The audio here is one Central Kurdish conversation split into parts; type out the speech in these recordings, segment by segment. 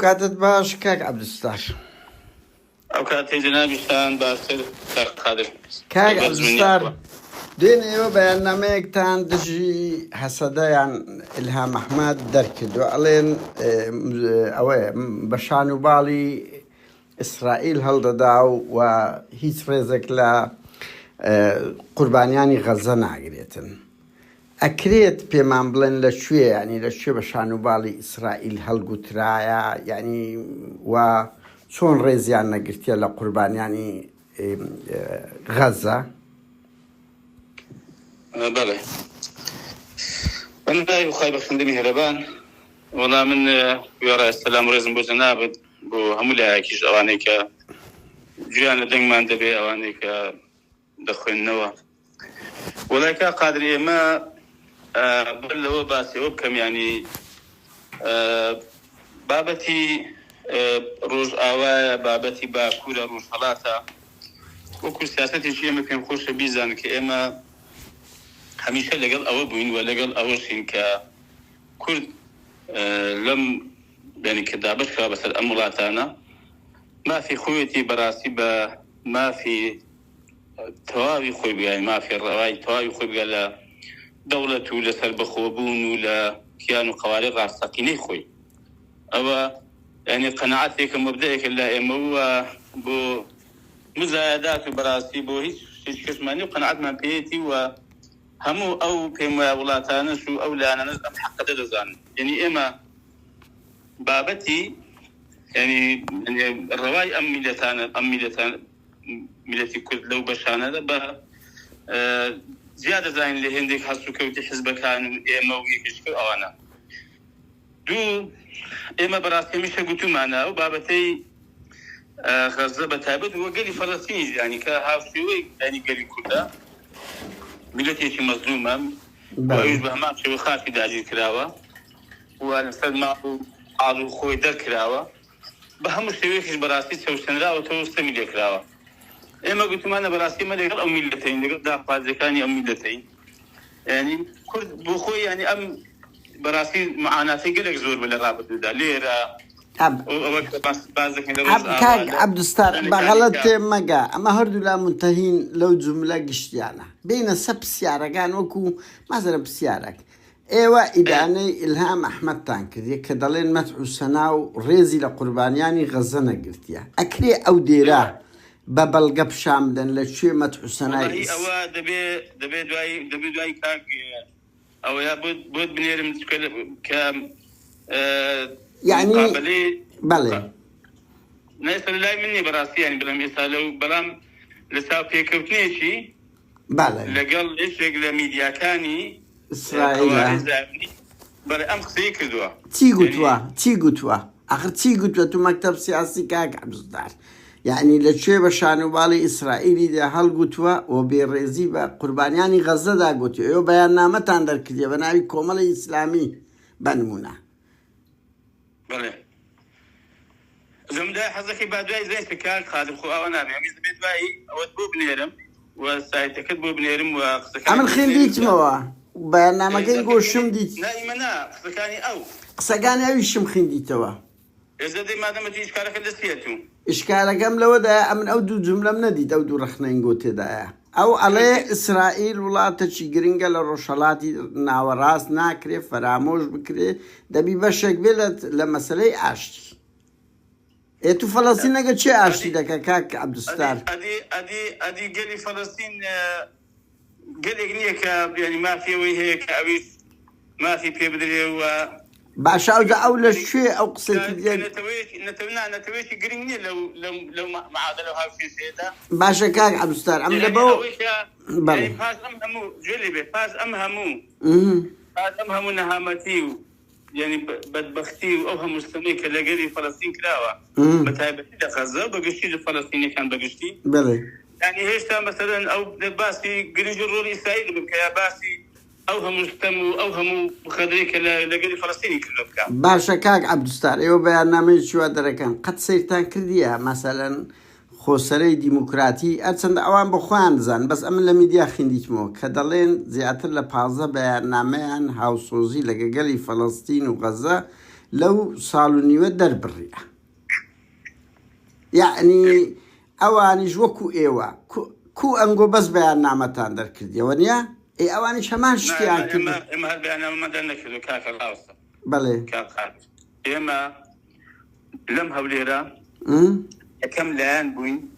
کاتت باش کاک عەبدولستار. ئەو کاتەی جەنابیشتان باشتر قادر. کاک عەبدولستار دوێنێ ئێوە بەیاننامەیەکتان دژی هەسەدەیان ئیلهام ئەحمەد دەرکردووە ئەڵێن ئەوەیە بە شانوباڵی ئیسرائیل هەڵدەدا و هیچ ڕێزێک لە قوربانیانی غەزە ناگرێتن. ئەکرێت پێمان بڵێن لەکوێ ینی لەکوێ بە شانوباڵی ئیسرائیل هەڵگوترایە ینی و چۆن ڕێزیان نەگرتیە لە قوربانیانی غەزە؟ بەڵێ بەنای خی بەخشندە میهرەبان وەڵا من وێڕای سەلام و ڕێزم بۆ جەنابەت بۆ هەموو لایەکیش ئەوانەی کە گویان لە دەنگمان دەبێ ئەوانەی کە دەخوێننەوە وەڵای کا قادر ئێمە بەر لەوە باسیەوە بکەم ینی بابەتی ڕۆژ ئاوایە بابەتی باکوورە ڕۆژهەڵاتە وەکو سیاسەتێکی ئێمە پێم خۆشە بیزان کە ئێمە هەمیشە لەگەڵ ئەوە بووین و لەگەڵ ئەوەشین کە کورد لەم بینی کە دابشکا بەسەر ئەم وڵاتانە مافی خۆیەتی بەڕاستی بە مافی تەواوی خۆی بگای مافی ڕەوای تەواوی خۆی بگا لە دەوڵەت و لەسەر بەخۆبوون و لە کیان و قەواری ڕاستەقینەی خۆی ئەوە ینی قەنەعەتێکە مەبدەیەکە لە ئێمە وە بۆ مزایدات و بەڕاستی بۆ هیچ کەسمانی و قەنەعەتمان پێیەتی وە هەموو ئەو پێم وایە وڵاتانش و ئەو لایەنانەش ئەم حەقەتە دەزانن ینی ئێمە بابەتی ینی ڕەوای ئەم میلەتانە ئەم میلەتی کورد لەو بەشانەدا بە زیادە زانین لە هێندێک هەست و کەوتی حیزبەکان و ئێمە و یەکشکە ئەوانە دوو ئێمە بەڕاستی هەمیشە گوتومانە و بابەتەی غەزە بەتایبەت وە گەلی فەڵەستینیش ینی کە هاوشێوەی ینی گەلی کوردە میلەتێکی مەزلومە ئەویش بە هەمان شێوە خاکی داگیر کراوە و لەسەر ماڵ و ئاڵ و خۆی دەرکراوە بە هەموو شێوەیەکیش بەڕاستی چەوشێنراوەتەوە ستەمی لێکراوە ئێمە گوتمانە بەڕاستی مە لەگەڵ ئەو میلەتەین لەگەڵ داخوازیەکانی ئەم میلەتەین ینی کورد بۆ خۆی ینی ئەم بەڕاستی معاناتی گەلێک زۆر بە لە ڕابردوودا لێرە کاک عەبدولستار بەغەڵەت تێم مەگە ئەمە هەردوو لا منتەهین لەو جوملە گشتیانە بینە سە پرسیارەکان وەکو مەزرە پرسیارێک ئێوە ئیدانەی ئیلهام ئەحمەدتان کردی کە دەڵێن مەدح و سەنا و ڕێزی لە قوربانیانی غەزە نەگرتیە ئەکرێ ئەو دێرە بە بەڵگە پیشان بدەن لەکوێ مەدح و سەنای ئەوە دەبێت دوای کاک ئەوەیە بۆت بنێرم کە یعنی بەڵێ نەیسە لای منی بەڕاستی ینی بڵێم ئێستا لەو بەڵام لەسا پێکەوتنێکی لەگەڵ یەکێک لە میدیاکانی ئیسرائیل بەڵێ ئەم قسەی کردووە چی گوتووە ئاخر چی گوتووە تو مەکتەب سیاسی کاک عەبدولستار یعنی لەکوێ بە شانوباڵی ئیسرائیلیدا هەڵگوتووە و بێڕێزی بە قوربانیانی غەزەدا گوتووە ئێوە بەیاننامەتان دەرکردیە بە ناوی کۆمەڵی ئیسلامی بنمونە بەڵێ زەمدای حەزەکەی با دوای زەی کار خادم خۆ ئەوە نامێ ئەمیز دەبێت دوایی ئەوەت بۆ بنێرم و سایتەکەت بۆ بنێرم و قسەکان ئەمن خوێندیتمەوە بەیاننامەکەی گۆشم دیت نائیمەنا قسەکانی ئەو قسەکانی ئەویشم خوێندیتەوە ئێستا دەی مادەمەتی ئیشکارەکە دەستێتو ئیشکارەکەم لەوەدایە ئەمن ئەو دوو جملەم نەدیت ئەو دوو ڕەخنەنگۆ تێدایە ئەو ئەڵێ ئیسرائیل وڵاتەکی گرنگە لە ڕۆژهەڵاتی ناوەڕاست ناکرێ فەرامۆش بکرێ دەبی بەشێک بێ لە مەسەلەی ئاشتی تو فەڵەستین نەگە چێ ئاشتی دەکە کاک عەبدولستار ئەدی گەلی فەڵەستین گەلێک نییە کە ینی مافیەوەی هەیە کە ئەویش مافی پێ بدرێ و باشە ئەو لە شوێ ئەو قسەی نەتەوەیەکی گرنگ نییە لەو معادلە و هاوشێسێدا باشە کاک عەبدولستار ئەم لەبە پاس ئەم هەموو جێلی بێ پاس ئەم هەموو نەهامەتی و ینی بەدبەختی و ئەو هەموو ستەمەی کە لە گەلی فەڵەستین کراوە بەتایبەتی لە غەزە بەگشتی لە فەڵەستینیەکان بەگشتی ینی هێشتا مەسەلەن ئەو باسی گرنگ و ڕۆڵی ئیسرائیل بکە یا باسی ئەو هەموو ستەم و ئەو هەموو خەدرێکە لە گەلی فەڵەستینی کردو بکە باشە کاک عەبدولستار ئێوە بەیاننامەی چوە دەرەکەن قەت سەیرتان کردیە مەسەلەن خۆسەرەی دیموکراتی ئەرچەندە ئەوان بە خۆیان دەزان بەس ئەمن لە میدیا خوێندیتمەوە کە دەڵێن زیاتر لە 15 بەیاننامەیان هاوسۆزی لە گەلی فەڵەستین و غەزە لو صالوني ودر بالرئة يعني أوانيش وكو إيوا كو أنجو بس بيان نعمتان در كردية ونيا إي أوانيش همان اشتيان كردية إما هالبيان ما دلنا كذا كاك الأوسط بله كاك خارج إما لم هوليرا كم لان بوين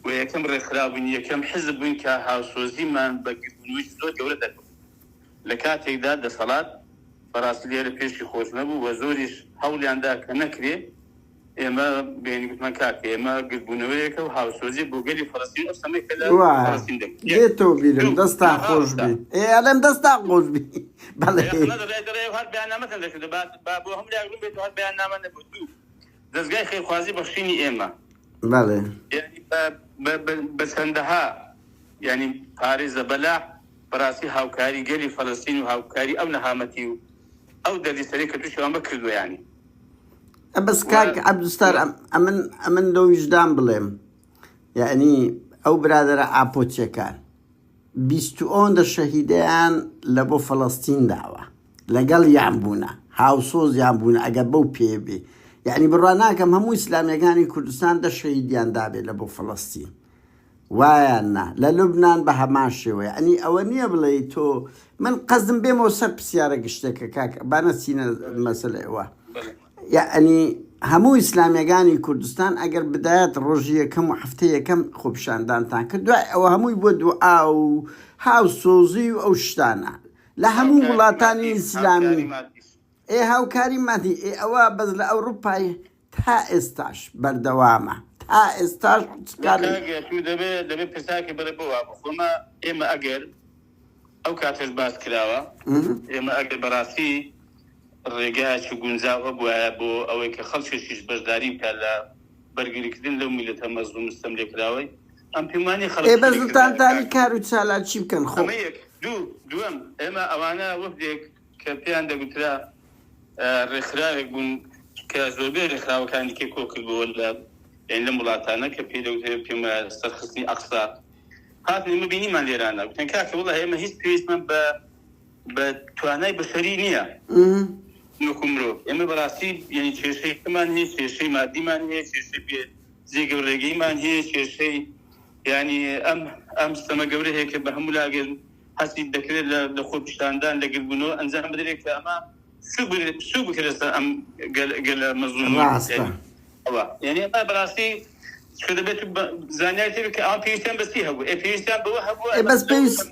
ويكم رخراب بوين يكم حزب بوين كهاوسوزي من بقولوش زود جولة لكاتي داد صلاة فراسلية لبيش خوش نبو وزوريش هولي عندك نكري إما بين قلت من كاتي إما قلبونويك وهاوسوزي بوغلي فلسطين أصلا كلا فلسطين دك جيتو بيلم دستا خوش بي إيه ألم دستا خوش بي بله يا خلاص رأي هاد بيان مثلا كده بابوهم لا يقولون بيتو هاد بيان نامن بدو دزجاي خير خوازي بخشيني إما بله يعني بس عندها يعني باريس بلا براسي هاوكاري قالي فلسطين وهاوكاري أو نهامتي أو دلي سريكة تشوى مكردو يعني بس كاك عبد الستار أمن لو وجدان بليم يعني أو برادر عبوتشي كان بيستوون دا شهيدان لبو فلسطين دعوة لقل يعبونا هاوسوز يعبونا أقبو بيبي يعني براناكم همو إسلامي كاني كردستان دا شهيدان دابي لبو فلسطين وانا للبنان بهماشي يعني أولنية بليتو من قصدم بيمو سب سيارة قشتك كاك بانا سينا المسألة يعني همو إسلاميان كردستان أجر بدايات روجية كم وحفتية كم خبشان دانتان كدوا أو همو يبودوا أو هاوسوزي أو شتانا لا همو ولاتاني إسلامي إيه هاو كاريماتي إيه أو بزل أوروبا تا استاش بردوامة تا استاش كاري شو دبي بساكي بربوا بخوما إما أجر أو كاتل باس كلاوة إما أجر براسي الرجاء شو جنزاء أبو أو كخلش بردارين كلا برجري كدين لو ميلتها مظلوم مستملك راوي أم بيماني خلص إيه بس تاني كارو تسالات شيء كان خو أميك دوام إما أوانا وفدك كبيان ده قلت له الرخاء يكون كزوبي الرخاء وكان كيكو كل ولا يعني لملاتنا كبيدو بيما استرخصني أقصى هذا اللي مبيني ما ليرانا وكان كاك والله إما هيس بيسمن بتواناي بشرينية نكمرو إما براسي يعني شيء كمان هي شيء مادي مان هي شيء زي قبرقي مان هي شيء يعني أم سما قبره هيك بهم لاقل حسيت ذكر لخوب شاندان لقلبنو أنزل بدريك أما شو بكرة أم قال مظلوم يعني أنا براسي شو ده بيت زانيتي بك أم بيسان بس هو بيسان بوه بس بيس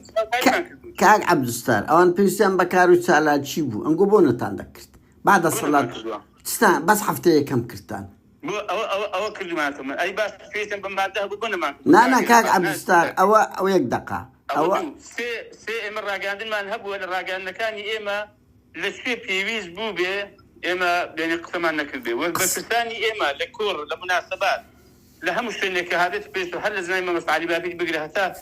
كاك عبد الستار أوان بيسان بكارو تسالات شيبو أنقبونا تاندكرت بعد الصلاة تستان بس حفتي كم كرتان أو كل ما كم أي بس بيسان بمعده بقولنا ما لا كاك عبد الستار أو يقدقة أو سي إما راجعين ما نهب ولا راجعين كاني إما لشي بيويز بوبي إما يعني قسمان نكذب بس ثاني إما لكور لمناسبات لهم شنك هذا تبيس وحل زي ما مفعلي بابي بقرا حتى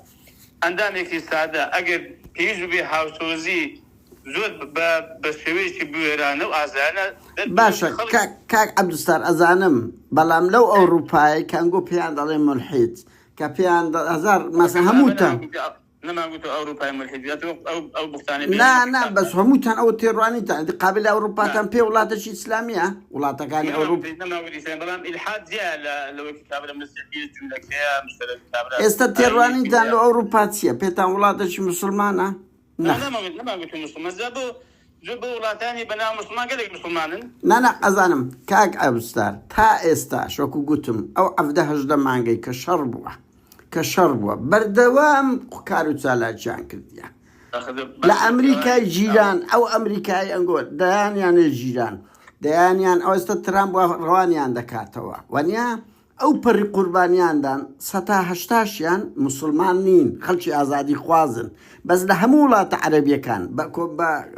عندك السعادة أجر يجوا بهاوسوزي زود بسويش بيرانا وأزانا باشا كاك عبد الستار أزانم بلام لو أوروباي كان جو بيان على ملحد كبيان هزار مثلا هموتا لما قلت أوروبا ملحديات أو بختاني لا بس هموتان أو تيراني تاني قابل أوروبا تان بي ولا تشي إسلامية ولا تكاني أوروبا لما قلت إسلام بلام الحاد زيا لو كتابة مسيحية جملة كيا مشترك كتابة استتيراني تان لو أوروبا تسيا بيتان ولا تشي مسلمانة لما قلت مسلمان جبوا ولا تاني بنا مسلمان قالك مسلمان لا أزانم كاك أبستار تا استاش وكو قلتم أو أفده هجدا مانجي كشربوا بردوام كارو تسالات شان كرديا لا أمريكا جيران أو أمريكا أنقول ديان يعني جيران ديان يعني أو استترام روانيان دكاتوا ونيا أو بري قربانيان دان ستا هشتاشيان مسلمانين خلشي أزادي خوازن بس لهمولا عربية كان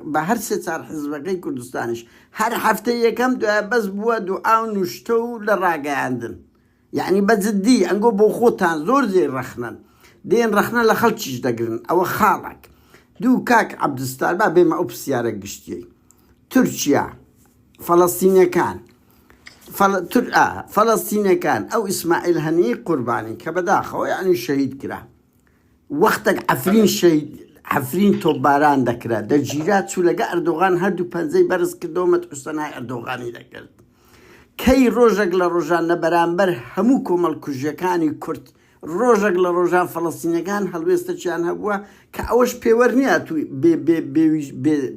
بهرسي صار حزبقي كردستانيش هر حفتة يكم بس بوا دعاو نشتو لراقا عندن يعني بزدي أنقول بوخوتان زور زي الرخنان دين رخنان لخلشيش دقرن أو خالك دو كاك عبد الستار ما بين ما أبسيارك قشتي تركيا فلسطينيا كان فلسطينيا كان أو إسماعيل هني قرباني كبداخو يعني الشهيد كرا وقتك عفرين الشهيد عفرین تۆپباران دەکرا دەگیرا چوو لەگە ئەردۆغان هەردوو پەنجەی بەرز کردەوە مەتحوسەنای ئەردۆغانی دەکرد کەی ڕۆژێک لە ڕۆژان لە بەرامبەر هەموو کۆمەڵکوژیەکانی کورد ڕۆژێک لە ڕۆژان فەڵەستینەکان هەڵوێستەیان هەبووە کە ئەوەش پێوە نییە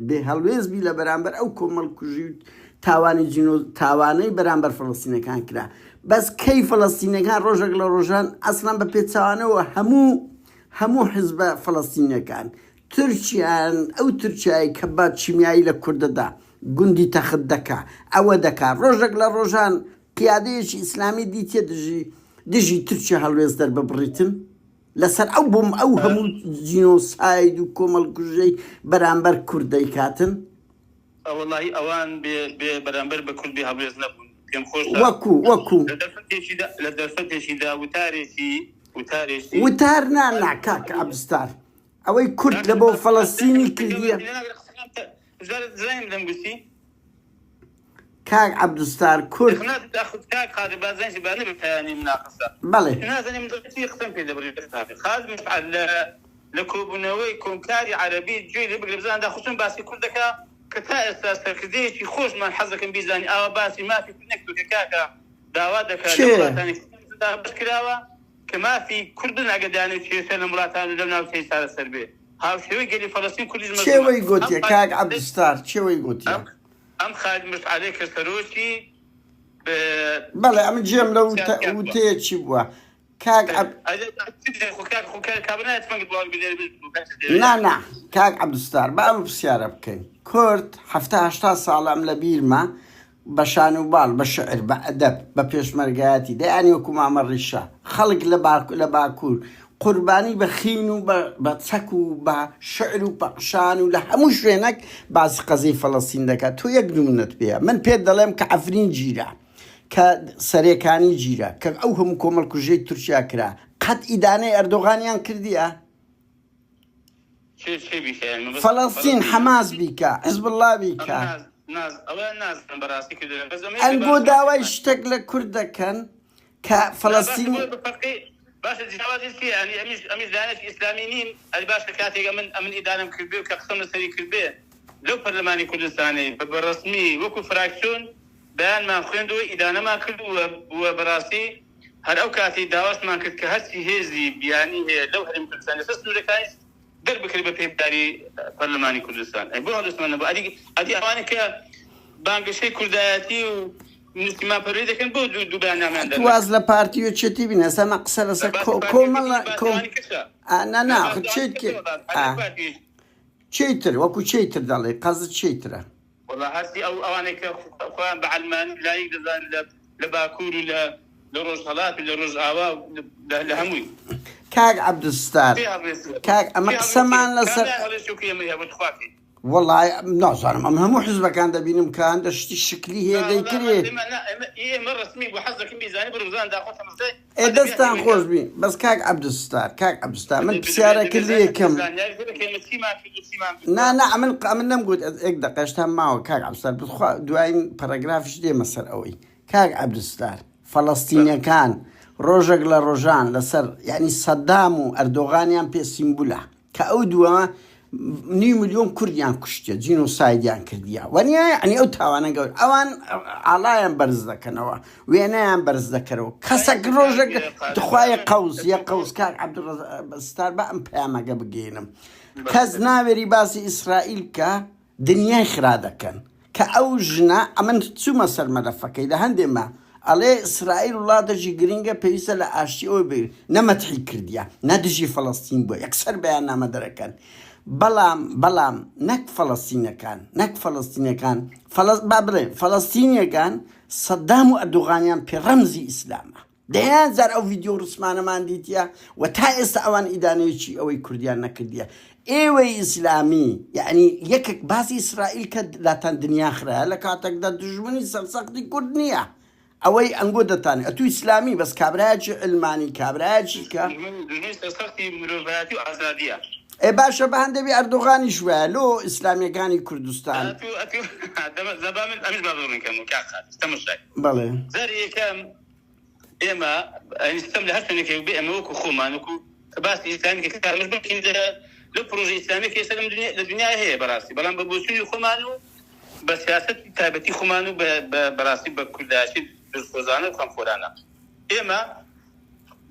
بێ هەڵوێزبی لە بەرامبەر ئەو کۆمەڵکوژی تاوانی جینۆ تاوانەی بەرامبەر فەڵەستینەکان کرا بەس کەی فەڵەستینەکان ڕۆژێک لە ڕۆژان ئەسڵان بە پێچاوانەوە هەموو حزبە فەڵەستینەکان تورکیان ئەو تورکیایی کە با چیمیایی لە کوردەدا گوندی تەخت دەکا ئەوە دەکا ڕۆژێک لە ڕۆژان پیادەیەکی ئیسلامی دیتە دژی تورکیا هەڵوێز دەرببڕیتن لەسەر ئەو بۆم ئەو هەموو جینۆساید و کۆمەڵکوژەی بەرامبەر کوردەی کاتن والله ئەوان بەرامبەر بە کوردی هەڵوێز نەبوون پێم خۆش وەکو لە دەرفەتێکیدا وتارێکی وتار نانا کاکە عەبدوستار ئەوەی کورد لە بۆ فەڵەستینی کردیە زانیم دەمگوتی کاک عەبدوستار کورد بەڵێ لە کۆبوونەوەی کۆمکاری عەرەبی گوێی لێ بگرێ بزاندا خصوصن باسی کوردەکە کە تا ئێستا سەرکردەیەکی خۆشمان حەز دەکەم بیزانی ئاوا باسی مافی کورد نەکردووکە کاکە داوا دەکات لە وڵاتانی بەس کراوە کە مافی کورد ناگەدانێت چێسە لە وڵاتان لەو ناوچەی سارەسەر بێ هاوشێوەی گەلی فەڵەستین کوردی چێوەی گوتیە کاک عەبدوستار چێوەی گوتیە ئەم خالد مشعەلەی کە سەرۆکی بەڵێ ئەمە جێم لە وتەیە چی بووە نا کاک عەبدوستار بە ئەمە پرسیارە بکەین کورد 70 ساڵە ئەم لە بیرمە بە شان و باڵ بە شعر بە ئەدەب بە پێشمەرگایەتی دەیانی وەکو مامە ڕیشە خەڵک لە باکوور قوربانی بە خین و بە چەک و بە شعر و پەقشان و لە هەموو شوێنێک باسی قەزەی فەڵەستین دەکات تۆ یەک نمونەت پێیە من پێت دەڵێم کە عەفرین گیرە کە سەرێکانی گیرە کە ئەو هەموو کۆمەڵکوژەی تورکیا کرا قەت ئیدانەی ئەردۆغانیان کردیە فەڵەستین حەماس بیکە حیزب الله بیکە ئەنگۆ داوای شتێک لە کورد دەکەن کە فەڵەستین باشە جیاوازی ینی ئەمیش دانێکی ئیسلامی نین ئەلی باشە کاتێک ئەمن ئیدانم کردبێ و کە قسەم لەسەری کردبێ لەو پەرلەمانی کوردستانی بەڕەسمی وەکو فراکسیۆن بەیانمان خوێندەوە ئیدانەمان کردووە بووە بەڕاستی هەر ئەو کاتی داواشمان کرد کە هەرچی هێزی بیانی هەیە لەو هەرێمی کوردستان لەسەر سنوورەکانی دەربکرێت بە پێداری پەرلەمانی کوردستان بۆ هەڵدەستمان نەبوو ئەدی ئەوانە کە بانگەشەی کوردایەتی و نیسیمان پەروەری دەکەن بۆ دوو بەیاننامەیان دەدەن واز لە پارتی و چێتی بینە سەمە قسە لەسەر کۆمەڵە چیتر وەکو چیتر دەڵێ قەزت چیترە والله هەستی ئەوانەی کە خۆیان بە عەلمانی لایەک دەزانن لە باکوور و لە ڕۆژهەڵات و لە ڕۆژئاوا لە هەمووی کاک عەبدوستار کاک ئەمە قسەمان لەسەر والله نازانم ئەم هەموو حزبەکان دەبینم کە هەندە شتی شکلی هەیە دەیکرێت دەستان خۆش بین بەس کاک عەبدوستار من پرسیارەکە لێ یەکەم ئەمن نەمگوت ئێک دەقەشتان ماوە کاک عەبدوستار بخوا دوایین پەرەگرافش دێمە سەر ئەوەی کاک عەبدوستار فەڵەستینیەکان ڕۆژێک لە ڕۆژان لەسەر یعنی سەدام و ئەردۆغانیان پێ سیمبولە کە ئەو دووە 9 ملیۆن کوردیان کوشتە جینۆسایدیان کردیە وەنیە ئەنی ئەو تاوانە گەور ئەوان ئاڵایان بەرز دەکەنەوە وێنەیان بەرز دەکەرەوە کەسێک ڕۆژێک دخوایە قەوس یە قەوس کاک عەبدوستار بە ئەم پەیامەگە بگەێنم کەس ناوێری باسی ئیسرائیل کە دنیای خرا دەکەن کە ئەو ژنە ئەمن چوومە سەر مەلەفەکەی لە هەندێمە ئەڵێ ئیسرائیل وڵاتێکی گرنگە پێویستە لە ئاشتی ئەوە بێ نەمەتحی کردیە نەدژی فەڵەستین بووە یەکسەر بەیاننامە دەرەکەن بەڵام نەک فەڵەستینەکان با بڵێ فەڵەستینیەکان سەدام و ئەردۆغانیان پێ ڕەمزی ئیسلامە دەیان زار ئەو ڤیدیۆ ڕسمانەمان دیتە و تا ئێستا ئەوان ئیدانەیەکی ئەوەی کوردیان نەکردیە ئێوەی ئیسلامی یعنی یەکێک باسی ئیسرائیل کە لاتان دنیا خراە لە کاتێکدا دژمنی سەرسەختی کورد نییە ئەوەی ئەنگۆ دەتانێت ئەتو ئیسلامی بەس کابراایکی علمانی کابراایکی کە باشە بە هەندێبی ئەردۆغانی شوێ لۆ ئیسلامیەکانی کوردستان بەڵێ زەریەکەم ئێمە ئەنیستەم لە هەر شوێنێکێک بێ ئەمە وەکو خۆمان وەکو باسی ئیسلامی کە لو بروجي إسلامي كيسلم الدنيا هي براسي بلان ببوسوني خمانو بسياسة تابتي خمانو براسي بكل شيء بالفوزانة وخمفورانا إما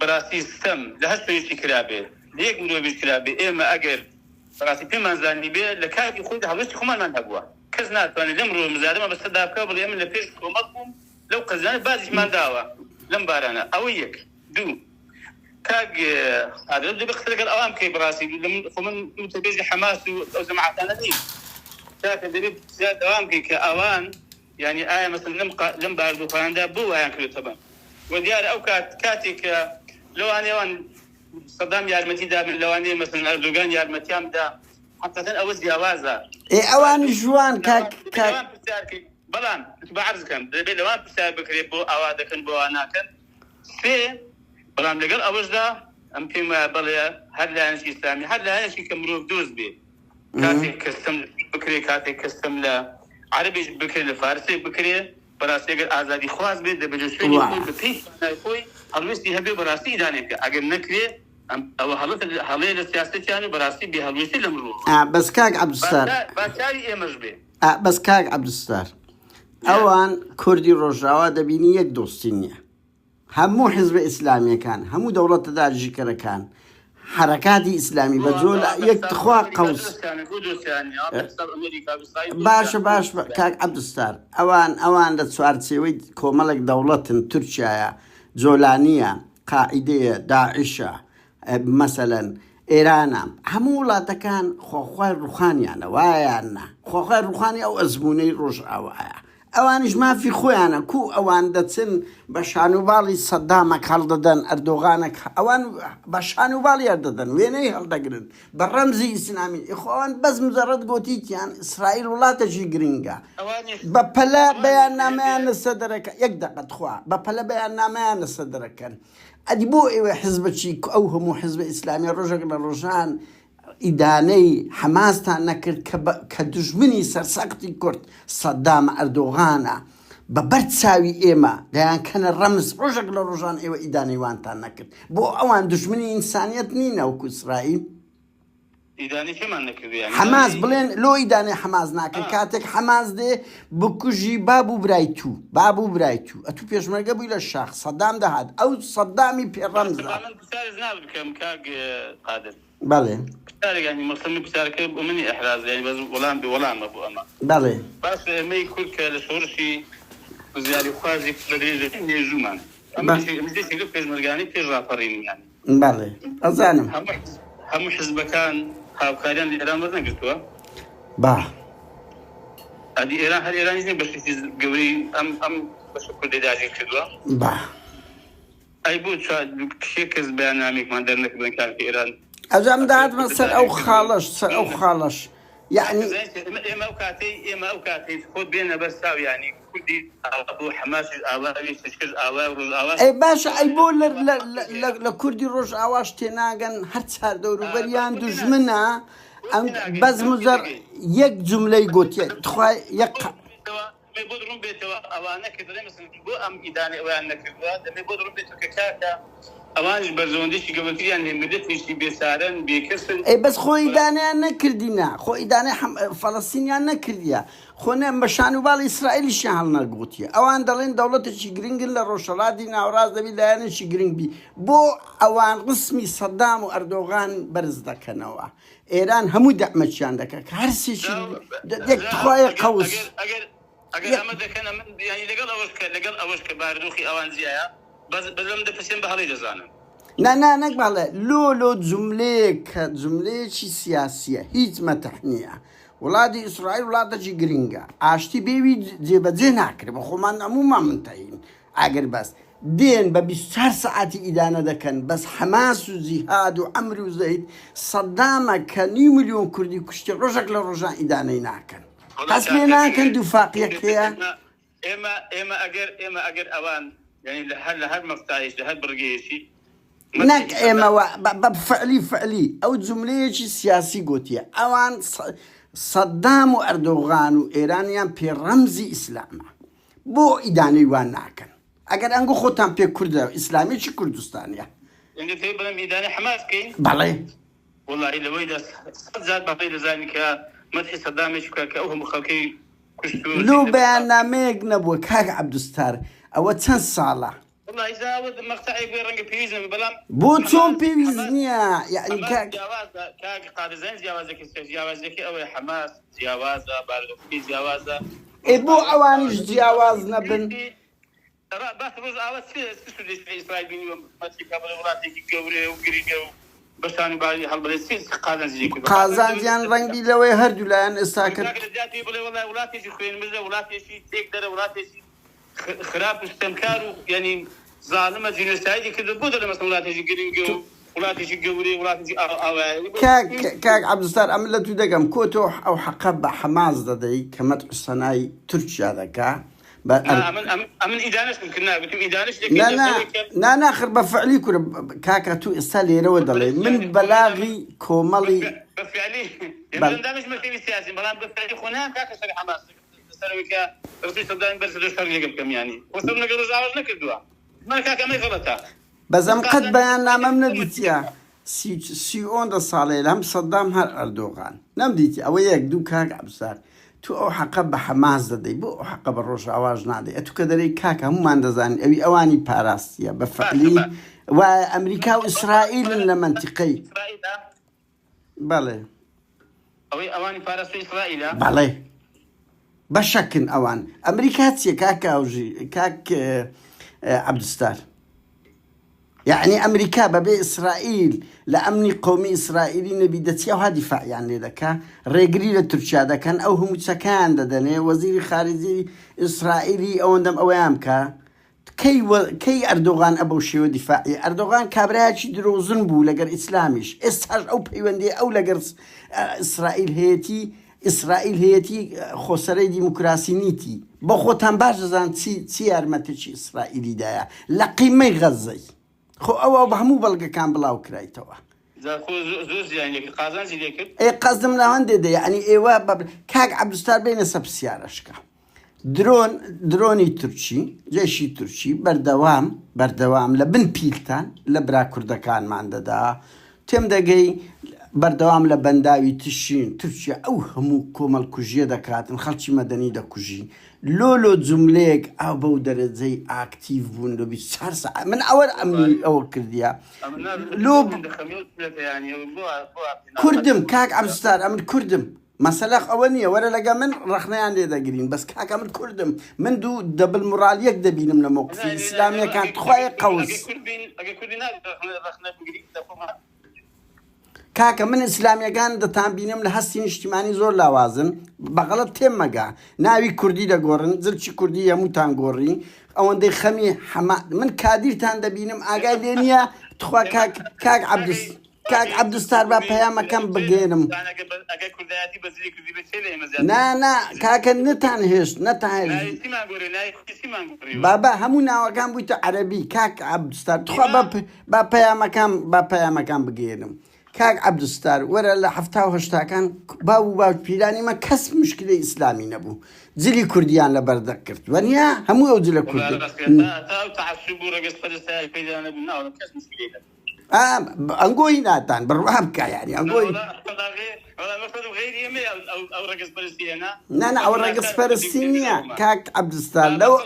براسي سم لهالشيء كلابي ليك مدو بالكلابي إما أجر براسي في منزلني بيه لكاد يخوض هلوش خمان من هبوا كزنات فاني لمرو مزادمة بس صدق كابل يمن لفيش كومكم لو قزاني بازش من دعوة لم بارانا أويك دو كاج هذا اللي بيختلق الأوام كي براسي لم فمن متبيج حماس أو جماعة أنا دي كاك اللي بزياد أوام كي كأوان يعني آية مثلا لم باردو فاندا بو يعني كله طبعا وديار أو كاتك لو أنا وان صدام يارمتي دا لو أنا مثلا أردوغان يارمتيام دا حتى أوز جوازة إيه أوان جوان كاك بلان بعرض كم لوان بسار بكري بو أوادا كن بو أنا كن في بلان لقل أوجدا أم فيما بليا هلا نشي إسلامي هلا نشي كمروف دوز بي كاتي كستم بكري كاتي كستم لا عربي بكري لفارسي بكري براسي قل آزادي خواز بي دبجوشوني يقول بكي نايفوي هلوستي هبي براسي داني بي أقل نكري أو هلوية السياسة يعني براسي بي هلوستي لمروف بس كاك عبد الستار باشاري إيه مجبي بس كاك عبد الستار أوان كردي روجاوا دبيني يك دوستينية همو حزب إسلامي كان همو دولة داعش كان حركاتي إسلامي بجول يك تخوا قوس باش كاك عبد الستار أوان لتسوار تسوي كومالك دولة تركيا جولانية قاعدة داعشة مثلا إيران همو لا تكان خوخوي روحاني أنا وايانا خوخوي روحاني أو أزموني روجاوا أوانش ما في خويانا كو أوان دتسن بشانو بالي صدامك هالددن أردوغانك أوان بشانو بالي أرددن ويني هالدقرن بالرمزي إسلامي إخوان بس مجرد قوتيت يعني إسرائيل ولا تجي جرينجا ببلا بيانا ما نصدرك يقدق تخوا ببلا بيانا ما نصدرك أدبو إيوه حزب شيك أو هم حزب إسلامي رجل الرجان إداني حماس تانكر كدجمني سرسقتي كرت صدام أردوغانا ببرد ساوي إيما لأن كان الرمز رجل الرجان إيوه إداني وان تانكر بو أوان دجمني إنسانيت نينا وكو إسرائيل إداني كمان نكر يعني حماس بلين لو إداني حماس ناكن كاتك حماس دي بكوجي بابو برايتو أتو بيش مرقبو إلى الشخص صدام ده هاد أو صدامي بي الرمز طبعا بسار زناب كم كاق قادر بله يعني مصمم بسارك ومني إحراز يعني بس ولام أبو أما بله بس ما يكون كالشهور شيء زيادة خوازي بدري يجومان بله. أما شيء مجلس يقول كيز مرجاني كيز رافرين يعني بله أزانم هم حزب كان هاوكاريان لإيران وزن قلتوا با هذه إيران هل إيران يزين بس في قوري أم بس كل داعي كذوا با أي بود شاد شيء كز بيانامك ما درنك بين كان في إيران أجام داد مثل أو خالش يعني إما أوكاتي خود بينا بس يعني كل دي أبو حماس أواوي تشكل أواوي أي باشا أي بول لكردي روج أواش تناغن هرتسار دورو بريان دجمنا بس مزر يك جملة يقول تخوي يك ما يبودرون بيتوا أوانا كذا مثلا بو أم إداني أوانا كذا ما يبودرون بيتوا كشاكا أوانش برزونديش قبل كذا يعني مدتني شيء بيسارن بيكسر أي بس خو إداني أنا كردينا خو إداني فلسطيني أنا كرديا خونا مشانو بال إسرائيل شهلنا قوتيا أوان دلين دولة شجرينج إلا روشلادي ناوراز دبي لأن شجرينج بي بو أوان رسمي صدام وأردوغان برز دكنوا إيران همو دعمت شاندك هرسي شيء دك تخوي قوس أجل أما ذكر يعني لقل أوشك باردوخي أوان زيايا بس لم دفسين بحالي جزانا لا نقبل لو جملة شي سياسية هيج ما تحنيها ولادي إسرائيل ولادي جي جرينجا عاشتي بيبي جيب زين عكري بخومان عموما منتهين عقر بس دين ببستار ساعتي إدانة دكان بس حماس وزهاد وعمر وزهيد صدامة كان 1 مليون كردي كشتي رجل لرجان إدانة يناكن حسبنا كان دفاقية كيا إما أجر أوان يعني لهال مفتاحش لهال برجيشي نك إما بفعلي أو جملة سياسي قوتية أوان صدام وأردوغان وإيرانيان في رمزي إسلام بو إداني واناكن أجر أنقو خوتان في كرد إسلامي شي كردستانيا إنه في بلام إداني حماس كين بله والله إلا ويدا زاد بقية ذلك مدح صدام كأوه مخلكي كشتو لو بەیاننامەیەک نەبووە کاک عەبدولستار ئەوە چەند ساڵە والله إذا ود مقطعي بيرنج بيزن بلام بۆ چۆن پێویست نییە یعنی کاک كاك قادزين جوازك أو حماس جوازة بارغفي جوازة بۆ ئەوانیش جیاواز نەبن بس روز أول سيد إسرائيل بيني وماتي قبل ولاتي كوري وقريقة بساني بالي هالبلد سيد قازانجیان ڕەنگی لەوەی هەردوو لایەن ئێستا کرد والله ولاتي شي خوين مزة ولاتي شي تقدر ولاتي شي خراب استمكار يعني ظالمة جنوسايدي كده بدل مثلا ولاتي شي قريقة ولاتي شي قوري ولاتي شي کاک عەبدولستار ئەم لە تو دەگەم کۆ تۆ ئەو حەقە بە حەماس دەدەی کە مەدح سەنای تورکیا دەکا أمن إدانش ممكن قلت إدانش لا ناخر بفعلي كره كاكا تو استالي رودلي من بلاغي كومالي بفعلي يعني دامج مكتبي سياسي بلان بفعلي خونا كاكا شري حماس سروي كا رسول صدام برسل شري قبل يعني وصلنا قالوا زعوج نكردوا ما كاكا ما غلطها بزم قد بيان نامه من ديتيا سي اون دا صالي لهم صدام هر اردوغان نم ديتي او يك دو كاك عبسار تو ئەو حەقە بە حەماس دەدەی بۆ ئەو حەقە بە ڕۆژئاواژ نادەی ئەتو کە دەرەی کاکە هەمومان دەزانین ئەوی ئەوانی پاراستیە بە فەعلی وایە ئەمریکا و ئیسرائیلن لە مەنتیقەی بەڵێ ئەوەی ئەوانی پاراست و ئیسرائیلە بەڵێ بەشەکن ئەوان ئەمریکا چییە کاک عەبدولستار يعني أمريكا ببي إسرائيل لأمني قومي إسرائيلي نبي دتيا وها دفاع يعني لذكا رجلي لتركيا ده كان أو هم سكان ددني وزير خارجي إسرائيلي أو عندهم أوامكا كي أردوغان أبو شيو دفاعي أردوغان كابراتش دروزن بو لجر إسلاميش استهر أو بيوندي أو لجر إسرائيل هيتي خسرة ديمقراطية نيتي بخوتهم باش زان تي أرمتش إسرائيلي ده لقيمة غزي خو أو بهمو بلغ كان بلاو كرايتوا خو زوز يعني قازان زي ذيك اي قصدم لهون دي يعني ايوا كاك عبدولستار بين سب سيارشكا دروني تركي جيشي تركي بردوام لبن بيلتان لبرا كردكان ما عندها تم دقي بردوام لبنداوي تشين تركيا او همو كومال كوجيه دكاتن خلشي مدني دا كوجي لولو جمليك او بودر زي اكتيف بوندو بشهر ساعة من اول امني اول كرديا لو يعني كردم كاك عبدولستار امن كردم مثلا اولنيه ولا لقى من رخنا عندي دا قرين بس كاك امن كردم من دو دبل مورال يك دبين من الموقف الاسلاميه كانت خويا قوس كاكا من إسلامي كان دتان بينهم لحسين اجتماعي زور لوازن بغلط تيم مجا ناوي كردي دا غورن زلشي كردي يموتان غوري أو عندي خمي حما من كادير تان دا بينهم آجا دنيا تخوا كاك عبدولستار با بياما كان بجينم نا كاكا نتان بابا همونا وكان بيتو عربي كاك عبدولستار تخوا با بياما كان بجينم كاك عبدولستار ورا لحفتا وهشتا كان باو بيراني ما كس مشكلة إسلامي نبو زلي كرديان لبردك كرت ونيا همو أو زلي كردي تعصبوا رقص فلسطين بيراني بنا ولا كس مشكلة أنقوي ناتان بالرهاب كا يعني أنقوي ولا مثلا غير يمي أو رقص فلسطين نا أو رقص فلسطينية كاك عبدولستار لو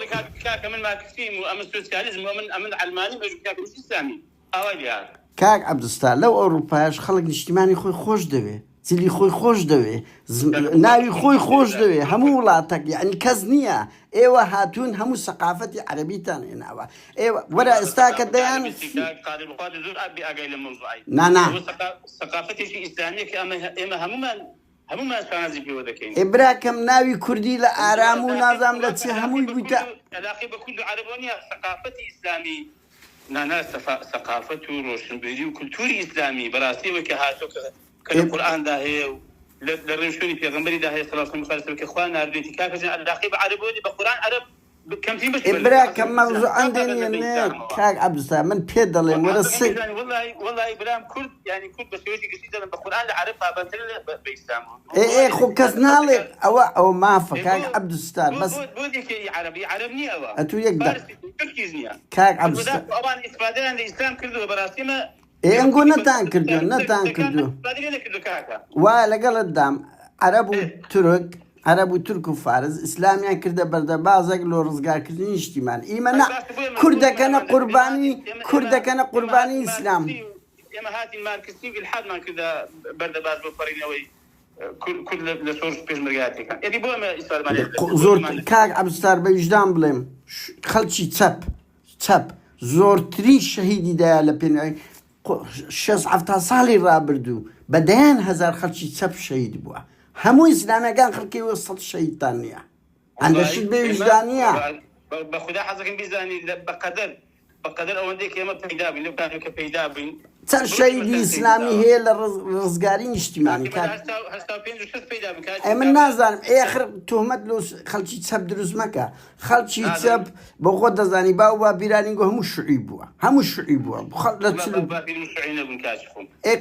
كاك من ماركسيزم وأمن سوسياليزم وأمن علماني كاك مش إسلامي أولي هذا كاك عبدولستار لو أوروباش خلق اجتماعي خوي خوش دوي زلي خوي خوش دوي ناوي خوي خوش دوي همو ولاتك يعني كزنية ايوه هاتون همو ثقافتي عربيتان هنا ايوه ورا استاك ديان نا ثقافتي شيء اسلامي اما همو ما سانزي في ودكين ابراكم ناوي كردي لآرام ونظام لتي همو بيتا الاخي بكل عربونيا ثقافتي اسلامي نانا ثقافته روشنبيري وكلتوري إسلامي براسي وكهاتو كالقرآن ده هي للرمشوني في غنبري ده هي صلى الله عليه وسلم كإخواننا أرديتي كاكا الأخي بعربوني بقرآن عرب كم تين بس إبراهيم موضوع عندنا كاك عبدولستار من بيدل مرسي والله إبراهيم كل يعني كل بس يوجي قصيدة بقرآن العرب بنتل بيسامو إيه خو كسنالي أو ما فكاك عبدولستار بس بودي عربي عربني أوا أتو يقدر تركيزني كاك عبدولستار طبعا إفادة عن الإسلام كله براسي ما إيه نقول نتان كردو ولقل الدام عرب وترك وفارس إسلاميان كرده برده بازق لو رزقار كردين اجتماعي إيمانا كرده كان قرباني إسلام يا هاتي ماركسي في الحد ما كذا برده باز بفرينوي كل لسورس بيش مرياتي كان يدي بو ما إسرائيل مالي زور كاك عبدالستار بوجدان بليم خلشي تسب زورترين شهيدي دا لبين شخص عفتا صالي رابردو بدين هزار خلشي تسب شهيد بوا همو إسلامي كان خلقي وصل شهيد تانية عند الشد بوجدانية بخدا حظك بيزاني بقدر أوديك يا ما بيدابين لو كانوا كبيدابين تن شهيد إسلامي هي الرزقارين اجتماعي هستا بين شخص بيدابين من نازن آخر تهمت لو خلشي تسب دروز مكة خلشي تسب بقول دزاني باو بيراني جو همش شعيبوا خلت سلو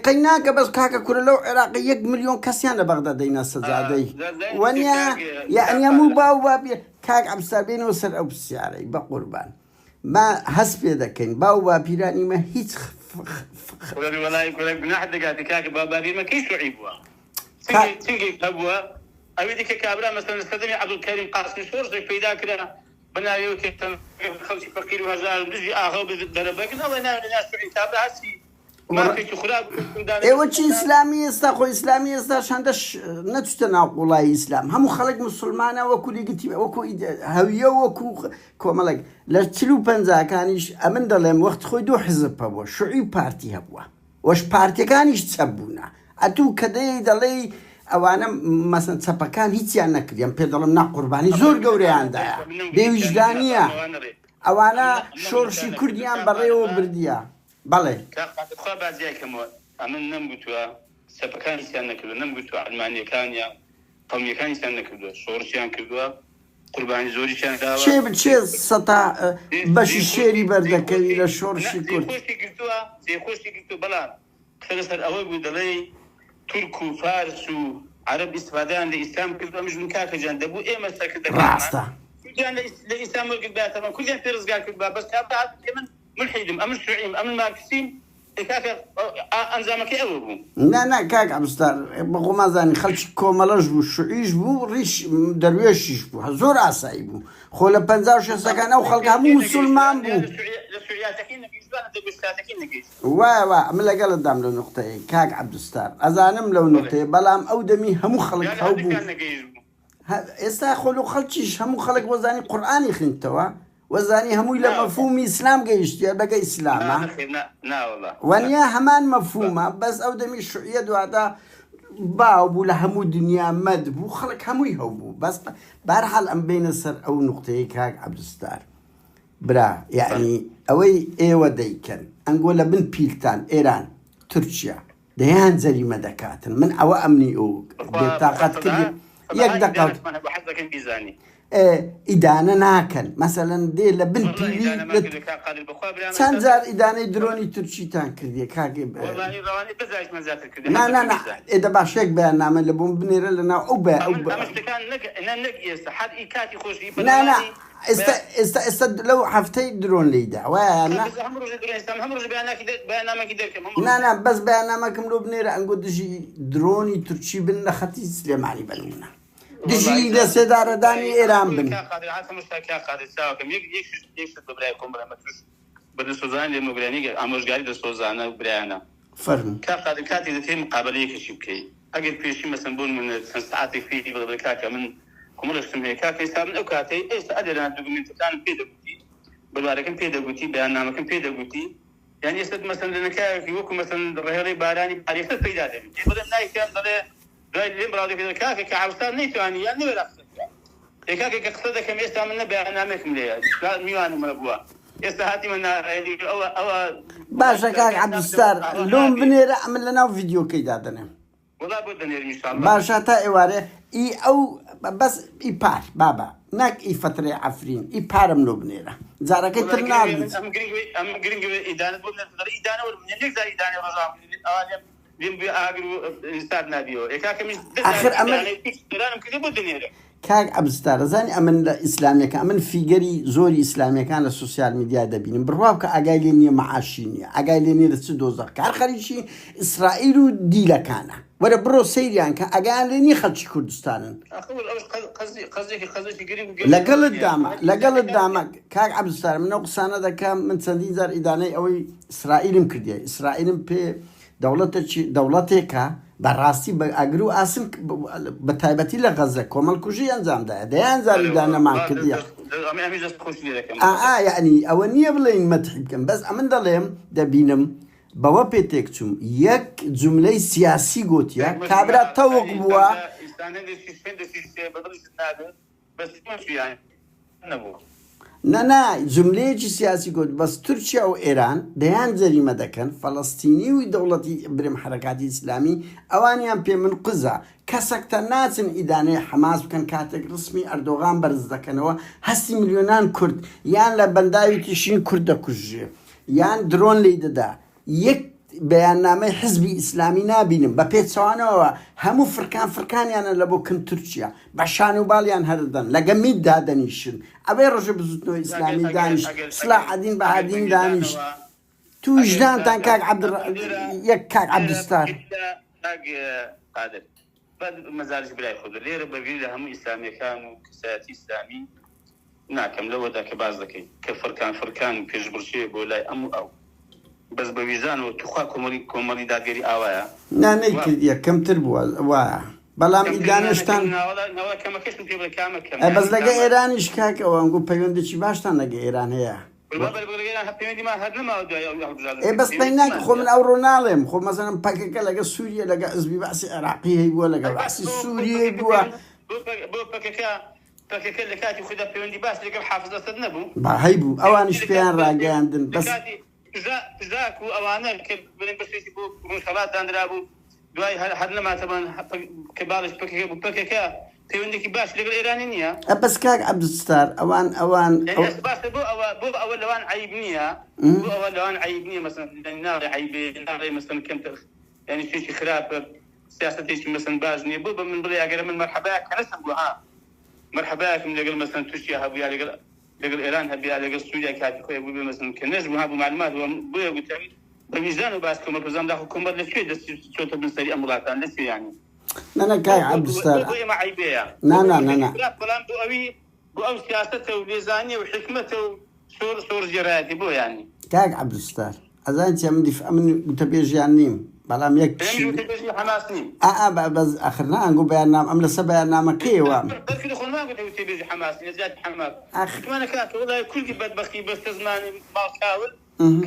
قيناك بس كاكا كورلو عراقي 1 مليون كسيان بغداد دينا سزادي ونيا يعني مو باو كاك عم سابين وسر أو بسياري بقربان ما حسب ذاكين باو بيراني ما هيك ولا يقول بناحد دقاتي كاك بابي ما كيش شعيبوا تنجي كبوا أبيدك كابرا مثلا استخدمي عبد الكريم قاسم شورس في ذاك كذا بنا يوكي خمسة فقير وهزار بيجي آخر بدربك الله ينام الناس في كابرا هسي ما في خراب إيه وش إسلامي استخو إسلامي استشهدش نتشتنا قولا إسلام هم خلق مسلمانة وكل يجتمع وكو هوية وكو كمالك لا تلو بنزا كانش أمن دلهم وقت خدو حزب هوا شعيب بارتي هوا وش بارتي كانش تسبونا أتو كده دلي أو أنا مثلا سبكان هيك يعني كده بيدلهم نقرباني زور جوري عندها بوجدانية أو أنا شورشي كرديان بريو برديا بالي خا بعضيها كم أمن نمجتوا سبكان يسألنا كده نمجتوا علمانية كانيا قومية كان يسألنا كده شورشيان كده قرباني زوري كان داوا شيء سطع باش الشيري بردك إلى شورشي كرد زي خوشي قلتوا بلا خلصر أول بدلي تركو فارسو عرب استفادة عن الإسلام كده مش من كاكا جان دبو إيه مسا كده راستا جان الإسلام والقبات تمام كل جان في رزقار كده بس كابعد يمن ملحدم أمن شيوعيم أمن ماركسيم كاكا أنظامك أولو لا كاك عبستار بقو ما زاني خلش كومالج بو شعيش بو ريش درويشش بو زور عصاي بو خولا بنزاوش سكان أو خلقها مو مسلمان بو وا من اللي قال الدم لو نقطة كاك عبدالستار أزانم لو نقطة بلام أو دمي همو خلق هاو بو استاخلو خلشيش همو خلق وزاني قرآني خنتوا وزاني همو إلى مفهوم إسلام جيشت يا بقى إسلام لا والله ونيا همان مفهومة بس أو دمي الشعية وهذا باو بولا همو دنيا مدبو خلق همو يهوبو بس بارحال أم بين السر أو نقطة كاك عبدالستار برا يعني أوي إيوة ديكن أنقول بن بيلتان إيران تركيا ديان زري مدكاتن من أو أمني أو بطاقات كده يقدر إدانة ناكل مثلا دي لبن بيلي تنزار إدانة دروني تركي تانكردي كاكب والله رواني بزايش من ذات الكردي لا إذا باشيك بيان نعمل لبون بنير لنا أو أمستكان نك يستحد إيكاتي خوشي لا لو حفتي درون ليدا وانا لا بس بيانامكم لو بنير أنقول دجي دروني تركي بن خطي سليماني بلونا دجي لسدارة داني إيران بن قادر عاصم مشتاكي قادر ساوكم يكشف ببرايكم بلا متوش بدن سوزان للمغراني أموش قاري دا سوزانا وبرايانا فرم قادر كاتي دتين مقابلة يكشف كي أجد بيشي مثلا بون من ساعاتي فيه بغض كاكا من كمل سميه كاكا يساب من أوكاتي إيش أدري أنا دوغمنت كان بيدا قوتي بالواركم بيدا قوتي بيانامكم بيدا قوتي يعني يسد مثلا لنا كاكا يوكو مثلا رهيري باراني بعريفة بيدا دي بدن ناي كان داي اللي مرادي في كاكا كعبستان نيتو يعني ولا كاكا كقصده كم يسا من بيانامكم ليه لا ميوان من أبوه يستهاتي من يعني أو باشا كاك عبدالستار لون بنير أعمل لنا فيديو كيدادنا والله بدنا إن شاء الله باشا تا إواره إي أو بس إي بار بابا ناك إي فترة عفرين إي بارم لو بنيرة زارا كترنا أم جرينج إدانة بدنا تقدر إدانة ولا من ينزل إدانة رزاق العالم ينبي أجر إنسان نبيه إكاك مش آخر أمر إدانة كذي بدنا کاک عەبدولستار زانی ئەمن لە ئیسلامیەکان ئەمن فیگەری زۆری ئیسلامیەکان لە سوسیال میدیا دەبینم بڕواو کە ئاگای لێ نییە مەعاشی نییە ئاگای لێ نییە لە چ دۆزەخ کار خەریکی ئیسرائیل و دیلەکانە وەرە بڕۆ سەیریان کە ئاگایان لێ نییە خەڵکی کوردستانن لەگەڵت دامە کاک عەبدولستار منە قسانە دەکەم من چەندین جار ئیدانەی ئەوەی ئیسرائیلم کردیە ئیسرائیلم پێ دەوڵەتێکە بەڕاستی بە ئەگر و ئاسم بە تایبەتی لە غەزە کۆمەڵکوژی ئەنجامدایە دەیان زاریدا نەمان کردیە یعنی ئەوە نییە بڵێن مەدحی بکەم بەس ئەمن دەڵێم دەبینم بەوە پێ تێک چووم یەک جوملەی سیاسی گوتیە کابرا تەوق بووە نەنا جملەیەکی سیاسی گوت بەس تورکیا و ئێران دەیان جەریمە دەکەن فەڵەستینی و دەوڵەتی برم حرەکاتی ئیسلامی ئەوانیان پێ من قزە کەسێکتە ناچن ئیدانەی حەماس بکەن کاتێک ڕسمی ئەردۆغان بەرز دەکەنەوە هەستی میلیۆنان کورد یان لە بەنداوی تیشین کورد دەکوژێ یان درۆن لی دەدا یەک بەیاننامەی حزبی ئیسلامی نابینم بە پێچەوانەوە هەموو فرکانیانە لە بۆ کن تورکیا بە شان و باڵیان هەردەن لەگە میت دادەنیشن ئەبێ ڕۆژە بزوتنەوە ئیسلامی دانیشت سلاحەدین بەهادین دانیشت توژدانتان کاک عەبدولستار مەزارش برای خۆ لێرە بەبیری لە هەموو ئیسلامیەکان و کەسایەتی ئیسلامی ناکەم لەوەدا کە باز دەکەین کە فرکان پێشبڕچێ بۆ لای ئەو بەس بە ویزانەوە توخوا کۆمەڵی داگەری ئاوایە نانەی کردیە کەمتر بووە وایە بەڵام ئیدانشتان بەس لەگە ئێرانیش کاکەوە ئەنگۆ پەیوەندێکی باشتان لەگە ئێران هەیە بەس پەیناکە خۆ من ئەوڕۆ ناڵێم خۆ مەزانم پەکەکە لەگە سووریە لەگە ئەزبی باسی عێراقی هەی بووە لەگە باسی سووریە بووە پەکەکە لە کاتی خوددا پەیوەندی باس لەگەڵ حافز ئەسەد نەبوو هەی بوو ئەوانیش پێیان ڕاگەیاندن بەس زاک و ئەوانە کە بڵێن بەشێکی بۆ ڕۆژهەڵات دانرا بوو دوای هەر نەماتەبان کە باڵش پەکەکە بوو پەکەکە پەیوەندێکی باش لەگەڵ ئێرانی نییە بەس کاک عەبدولستار ئەوان بۆ ئەوە لەوان عیب نییە بۆ ئەوە لەوان عیب نییە مەسەن ناڵێ عیبێ ناڵێ مەسەن کەمتر یعنی شتێکی خراپە سیاسەتێکی مەسەن باش نییە بۆ بە من بڵێ ئەگەرە من مەرحەبایەک کە نەسم بوو مەرحەبایەکم لەگەڵ مەسەن تووشیا هەبوویا لەگەڵ ئێران هەبیا لەگەڵ سووریا کاتی خۆی بوو بێ مەسەن کە نەژبوو هەبوو معلومات بۆیە گوتەوی بەویزان و باس کۆمەڵپەرزان دا حکوومەت لەکوێ دەستی چۆتە بن سەری ئەم وڵاتان لەکوێ یانی نەنە کاک عەبدولستار ئێمە عیبەیە بەڵام بۆ ئەو سیاسەتە و لێزانیە و حکمەتە و سۆر جێڕایەتی بۆ یانی کاک عەبدولستار ئەزانین چیا من گوتەبێژیان نیم بەڵام یەک بەس ئەخر نانگو بەیاننامە ئەم لەسەر بەیاننامەکەیەوە کوردی بەدبەختی بەستە زمانی باڵکاول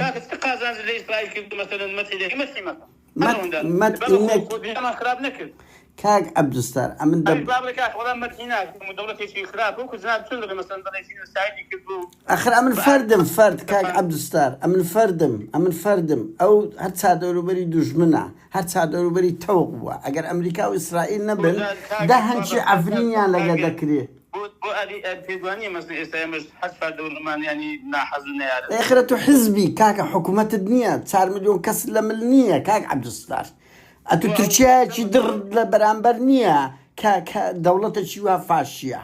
کاکە قازانج لە ئیسرائیل کرد مەسەلەن مەتیمەکە خراب نەکرد کاک عەبدولستار ئەمن ئەخر ئەمن فرد کاک عەبدولستار ئەمن فەردم ئەو هەر چادەوروبەری دوژمنە هەر چادەوروبەری تەوق بووە ئەگەر ئەمریکا و ئیسرائیل نەبن دا هەنچی عەفرینیان لەگە دەکرێت ئێخرە تو حزبی کاکە حکوومەتت نییە 4 ملیۆن کەس لە مل نییە کاک عەبدولستار ئەتو تورکیایەکی دڕ لە بەرامبەر نییە کە دەوڵەتێکی وا فاشیە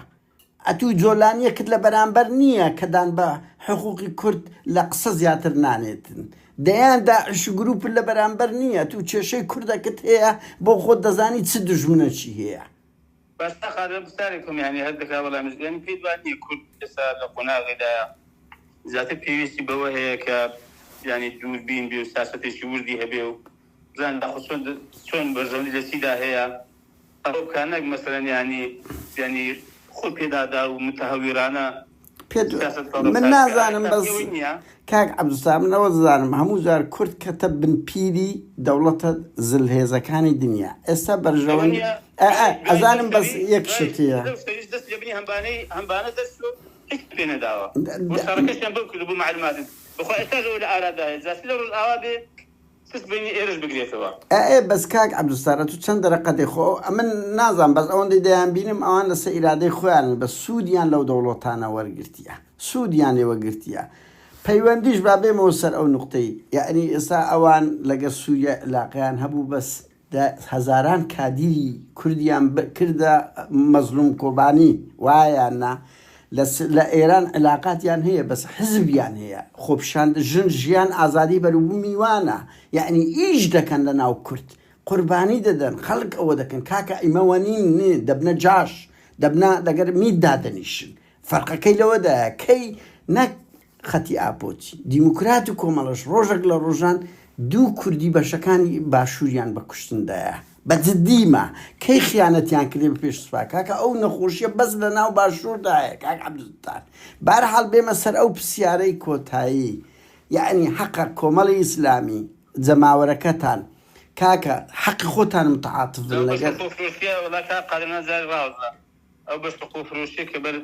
ئەتو جۆلانیەکت لە بەرامبەر نییە کەدان بە حقوقی کورد لە قسە زیاتر نانێتن دەیان داعش و گروپ لە بەرامبەر نییە تو کێشەی کوردەکەت هەیە بۆ خۆت دەزانی چ دژمنەکی هەیە بس أخذ بستاركم يعني هذا كلام يعني في دواني كل جسال قناغ إلى ذات بيوسي بوهي ك يعني دور بين بيوساسة شهور دي هبيو زين دخلون شون برزون إلى سيدا هي أو كان مثلا يعني خود كذا دا ومتهورانا من نازانم بس کاک عەبدولستار من ئەوە دەزانم هەموو جار کورد کەتە بن پیری دەوڵەتە زلهێزەکانی دنیا ئێستا بەرژەوەی ئەزانم بەس یەک شتیە هەمبانە دەست پێ نەداوە سەرەکەشیان بەو کرد بوو معلوماتن بخوا ئێستا زەوە لە ئارادایە زاسی لە ڕۆژ ئاوا بێ سست بینی ئێرش بگرێتەوە بەس کاک عەبدولستار تو چەند دەرەقەتی خۆ من نازانم بەس ئەوەندەی دەیان بینم ئەوان لەسەر ئیرادەی خۆیانن بە سوودیان لەو دەوڵەتانە وەرگرتیە سوودیان لێوەگرتیە پەیوەندیش با بێمەوە سەر ئەو نوقتەی یعنی ئێستا ئەوان لەگە سووریا عێلاقیان هەبوو بەس هەزاران کادیری کوردیان کردە مەزلوم کۆبانی وایاننا لە ئێران علااقاتیان هەیە بەس حزبیان هەیە خۆپشان ژیان ئازادی بەروبوومی وانە یعنی ئیش دەکەن لە ناو کورد قوربانی دەدەن خەڵک ئەوە دەکەن کاکە ئیمەوەنین دەبنە جاش دەبنا لەگەر میددا دەنیشن فەرقەکەی لەوەدایە کەی نەک خەتی ئاپۆچی دیموکرات و کۆمەڵەش ڕۆژێک لە ڕۆژان دوو کوردی بەشەکانی باشووریان بە کوشتندایە بە جددیمە کەی خیانەتیان کردێ بە پێش سوپا کاکە ئەو نەخۆشیە بەس لە ناو باشووردایە کاک عەبدولستار بەرحاڵ بێمە سەر ئەو پرسیارەی کۆتایی یعنی حەقە کۆمەڵی ئیسلامی جەماوەرەکەتان کاکە حەقی خۆتان متعاتفن لەگەر ئەو بەش قوفرۆشیە کە بەر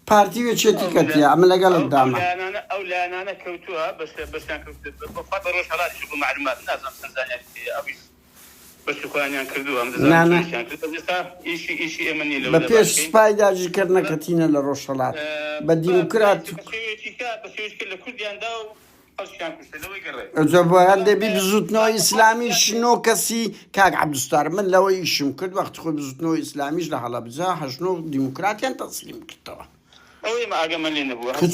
پارتی وێچێتی کەتیە ئەمە لەگەڵت داما ئەو لایەنانە کەوتووە بەشیان کەوتووە بە ڕۆژ هەڵاتی بۆ معلومات نازانم سەرزانیان ئەویش بەشی خۆیانیان کردووە ئیشی ئێمە نی بە پێش سوپای داگیرکردنەکەتینە لە ڕۆژهەڵات بە دیموکرات بە شێوەیەکی لە کوردیاندا و ئەجەبیان دەبی بزوتنەوەی ئیسلامی شنۆ کەسی کاک عەبدولستار من لەوەی ئیشم کرد وەختی خۆی بزوتنەوەی ئیسلامیش لە هەڵەبجە هەژنۆ دیموکراتیان تەسلیم کردەوە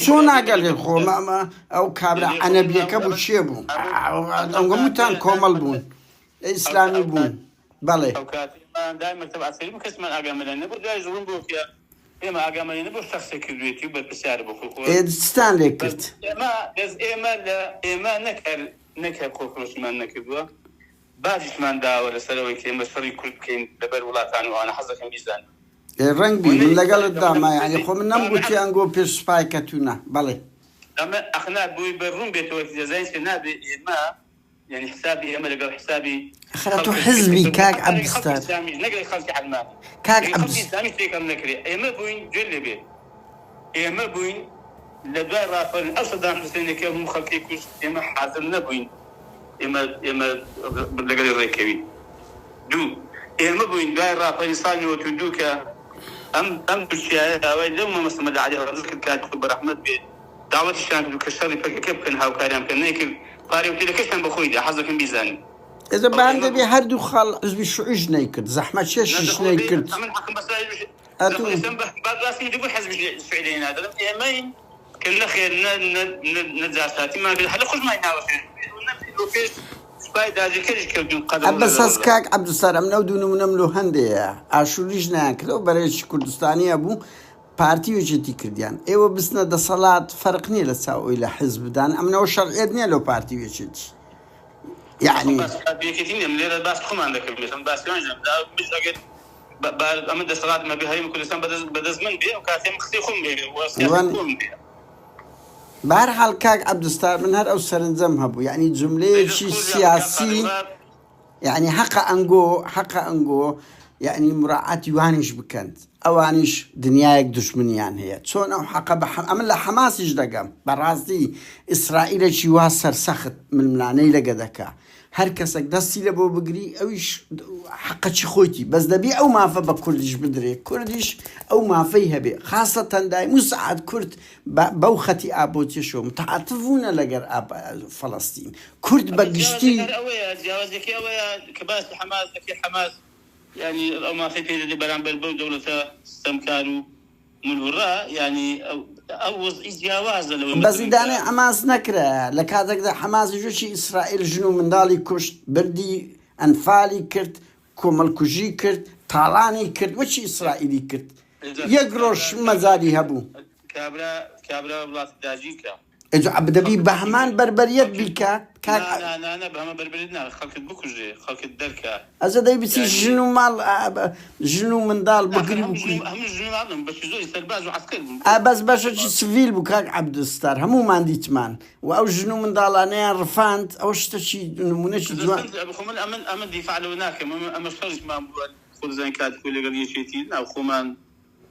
چۆن ناگەڵێ خۆمەمە ئەو کابرا عەنەبیەکە بوو چێ بوو ئەوگەموتان کۆمەڵ بوون ئیسلامی بوون بەڵێ ئێمە ئاگامەری نەبوو شخصێک کردوێتی و بەرپرسیارە بۆ خۆی ئێدستان لێ کرد ئێمە نەکرد خۆفرۆشیمان نەکردووە باشیشمان داوە لەسەرەوەی کە ئێمە شەڕی کورد بکەین لەبەر وڵاتان و ئەوانە حەزەکەم بیزان ڕەنگ بی من لەگەڵت دامایانی خۆ من نەمگوتیان گۆ پێش سوپای کەتوونە بەڵێ ئەمە ئەخنا بووی بەڕوون بێتەوە دەزانین کە نابێت ئێمە يعني حسابي أما لقى حسابي خلطوا حزبي كاك عبدولستار نقدر خلصي على كاك عبدولستار فيك نكري إما بوين جلبي إما بوين لدوار رافل أصدام حسين كيهم خلقي كوش إما حاضر نبوين إما لقى الركبي دو إما بوين دوار رافل إنسان وتدوك أم بالشيء هذا لو ما مسمى عليه رزق كاتب برحمة بي دعوة الشام كشري فكيف كان هاو كلام كان نيكل قارئ كشان بخويدا حظكم بيزاني إذا بعند بي هردو خال حزب شعوج نيكرد زحمة شش نيكرد من حكم بس أتو بعد راسي يجيبوا حزب السعوديين هذا يمين كنا خير نزاساتي ما في حلا خش ما يناوش ونبي فيش سباي داجي كريش كردون قدر بس أسكاك عبدولستار أم نودون ونملو هندية عاشوريش ناكلو بريش كردستاني أبو پارتی وێچێتی کردیان ئێوە بستنە دەسەڵات فەرق نییە لە چاوەوەی لە حیزبدان ئەمنەوە شەرعیەت نییە لەو پارتی وێچێتی یعنی لێرە باس خۆمان دەکەم ئەمە دەسەڵات مەبی هەرێمی کوردستان بەدەست من بێ و کاتێم قسەی خۆم بێ بەهەرحاڵ کاک عەبدولستار من هەر ئەو سەرنجەم هەبوو یعنی جوملەیەکی سیاسی یعنی حەقە ئەنگۆ یعنی مراعاتی وانیش بکەند ئەوانیش دنیایەک دژمنیان هەیە چۆن ئەو حەقە ئەمن لە حەماسیش دەگەم بەڕاستی ئیسرائیلێکی وا سەرسەخت ململانەی لەگە دەکا هەر کەسێک دەستی لە بۆ بگری ئەویش حەقەکی خۆیتی بەس دەبی ئەو مافە بە کوردیش بدرێ کوردیش ئەو مافەی هەبێ خاستەن دایموو سەعات کورد بەو خەتی ئابۆچێشەوە متعاتف بوونە لەگەر فەڵەستین کورد بەگشتی جیاوازێکی ئەوەیە کە باسی حەماس دەکەی حەماس يعني أو ما في تيجي برام بالبلد دولة استمكارو ملورا يعني أو إجازة لو بس إدانة حماس نكرة لكادك ده حماس جوشي إسرائيل جنو من دالي كشت بردي أنفالي كرت كومل كوجي كرت طالاني كرت وشي إسرائيلي كرت يقروش مزاري هبو كابرا بلاط داجيكا إذا عبدبي بهمان بربريت بيكا لا بهمان بربريتنا خلق بكوجي خلق الدركا هذا ده بيصير جنو مال جنو من دال بقري هم جنو عندهم بس يزوي سرباز وعسكر بس شيء سيفيل بكاك عبدولستار همو ما عندي تمان واو جنو من دال انا رفانت او شتشي نمونه شي جوان خمن امن دفاع لو هناك اما شرج ما خذ زين كاد كل قضيه شيتي او خمان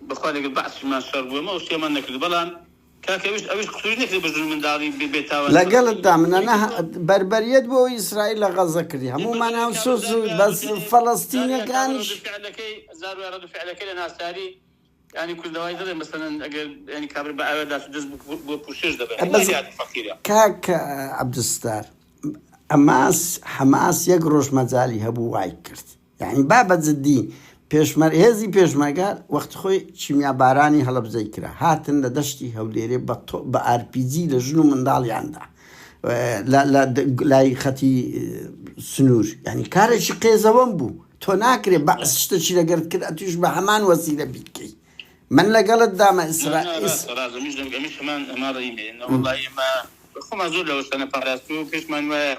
بخالق بعض ما شرب وما وش ما نكذب بلان كاكويش أويش قصوري نكذب بجل من داري ببيتاوان لا قلت دامنا أنا بربريت بو إسرائيل غزة كريها مو معناه وسوس بس فلسطين كانش زاروا يردوا فعلك لنا ساري يعني كل دواء مثلا يعني كابر بعوض داس جزء بوشيش ده بس كاك عبدولستار حماس یەک ڕۆژ مەجای هەبوو وای کرد یعنی بابەت جددی هێزی پێشمەرگە وەخت خۆی چیمیابارانی هەڵەبجەی کرا هاتن لە دەشتی هەولێرێ بە RPG لە ژن و منداڵیاندا لای خەتی سنوور یعنی کارێکی قێزەوەم بوو تۆ ناکرێ بەعس شتێکی لەگەرت کرد ئەتوش بە هەمان وەسیلە بیکەی من لەگەڵت دامە ئیسرائیل خۆمان زۆر لەوە شتانە پاراست و پێشمان وایە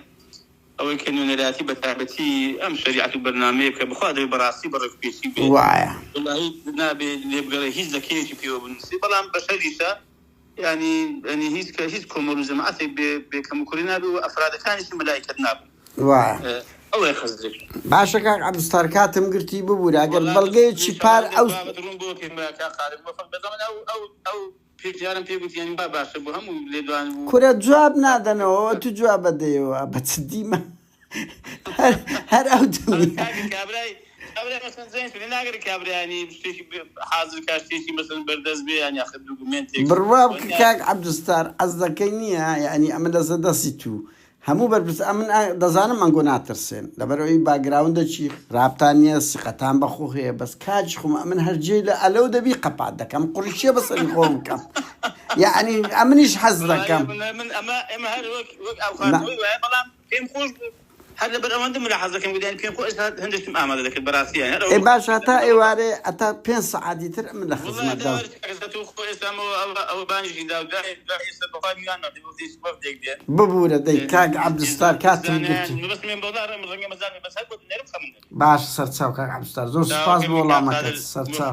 ئەوەی کە نوێنەراتی بە تایبەتی ئەم شریعەت و بەرنامەیە کە بخوا دەبێت بەڕاستی بەڕێکپێشی بێت وایە وڵاهی نابێت لێبگەڕێ هیچ زەکەیەکی پێوە بنووسی بەڵام بەشەریشە یعنی هیچ کۆمەڵ و جەماعەتێک بێکەموکوڕی نابێت و ئەفرادەکانیشی مەلایکەت نابن وایە ئەوەی خەزێک باشە کاک عەبدولستار کاتم گرتی ببوورە ئەگەر بەڵگەیەکی پار ئەو پێیارم پێگوتیانی با باشە بۆ هەموو لێدوان کورە جواب نادەنەوە تو جواب بەدەیەوە بە چدیمە هەر ئەو ناگەر کابرانی شتێکی حاضر کا شتێکی مەسەڵەن بەردەست بێ یان یاخە دوکومنتێک بڕوا بکە کاک عەبدولستار ئەس دەکەی نییە یعنی ئەمە لەسەر دەستی تو هەموو بەرپرس ئەمن دەزانم ئەنگۆ ناترسێن لەبەرەوەی باگراوندەکی رابطان نیە سقەتان بەخۆ هەیە بەس کاچ خۆم ئەمن هەرجێ لە ئەلەو دەبی قەپات دەکەم قوڕیشیە بەسەری خۆ بکەم یعنی ئەمنیش حەز دەکەم ئەمە هەر وەک ئەوخانەوەی وایە بەڵام پێم خۆش بوو هەر لەبەر ئەوەندە ملاحەزە دەکەم گوتیان پێم خۆش هەندێکم ئامادە دەکرد بەڕاستییان ئێ باش هەتا ئێوارێ ئەتا 5 سەعاتی تر من لە خزمەتدا ببوورە دەی کاک عەبدولستار کاتم گرتی باش سەرچاو کاک عەبدولستار زۆر سوپاس بۆ وەڵامەکەت سەرچاو